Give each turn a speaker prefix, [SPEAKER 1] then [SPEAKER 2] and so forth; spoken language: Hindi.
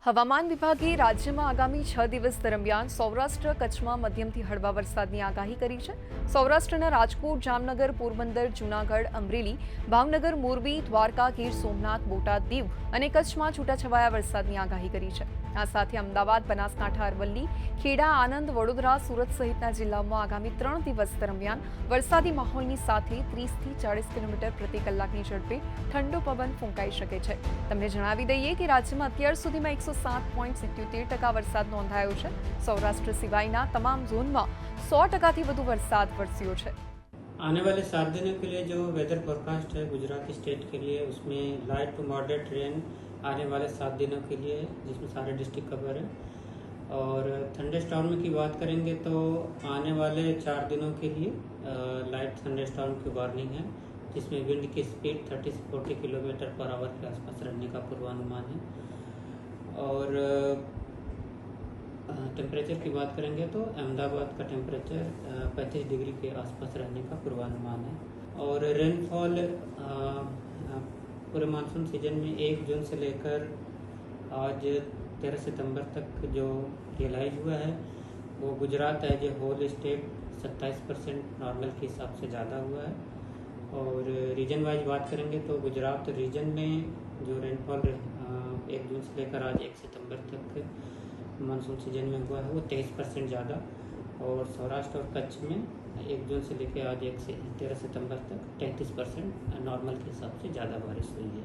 [SPEAKER 1] હવામાન વિભાગે રાજ્યમાં આગામી 6 દિવસ દરમિયાન સૌરાષ્ટ્ર કચ્છમાં મધ્યમથી હળવા વરસાદની આગાહી કરી છે। સૌરાષ્ટ્રના રાજકોટ, જામનગર, પોરબંદર, જૂનાગઢ, અમરેલી, ભાવનગર, મોરબી, દ્વારકા, ગીર સોમનાથ, બોટાદ, દીવ અને કચ્છમાં છૂટાછવાયા વરસાદની આગાહી કરી છે। આ સાથે અમદાવાદ, બનાસકાંઠા, અરવલ્લી, ખેડા, આણંદ, વડોદરા, સુરત સહિતના જિલ્લાઓમાં આગામી 3 દિવસ દરમિયાન વરસાદી માહોલની સાથે 30 થી 40 કિલોમીટર પ્રતિ કલાકની ઝડપે ઠંડો પવન ફૂંકાઈ શકે છે। તમને જણાવી દઈએ કે રાજ્યમાં અત્યાર સુધીમાં 107.77% વરસાદ નોંધાયો છે। સૌરાષ્ટ્ર સિવાયના તમામ ઝોનમાં 100%થી વધુ વરસાદ વરસ્યો છે।
[SPEAKER 2] आने वाले 7 दिनों के लिए जो वेदर फोरकास्ट है गुजरात स्टेट के लिए, उसमें लाइट टू मॉडरेट रेन आने वाले 7 दिनों के लिए, जिसमें सारे डिस्ट्रिक्ट कवर है। और थंडर स्टॉर्म की बात करेंगे तो आने वाले 4 दिनों के लिए लाइट थंडर स्टॉर्म की वार्निंग है, जिसमें विंड की स्पीड 30 से 40 किलोमीटर पर आवर के आसपास रहने का पूर्वानुमान है। और टेम्परेचर की बात करेंगे तो अहमदाबाद का टेम्परेचर 35 डिग्री के आसपास रहने का पूर्वानुमान है। और रेनफॉल पूरे मानसून सीजन में 1 जून से लेकर आज 13 सितंबर तक जो रियलाइज हुआ है वो Gujarat as a whole state 27% normal के हिसाब से ज़्यादा हुआ है। और रीजन वाइज बात करेंगे तो गुजरात रीजन में जो रेनफॉल 1 जून से लेकर आज 1 सितंबर तक मानसून सीजन में हुआ है वो 23% ज़्यादा। और सौराष्ट्र और कच्छ में 1 जून से लेकर आज 1 से 13 सितंबर तक 33% नॉर्मल के हिसाब से ज़्यादा बारिश हुई है।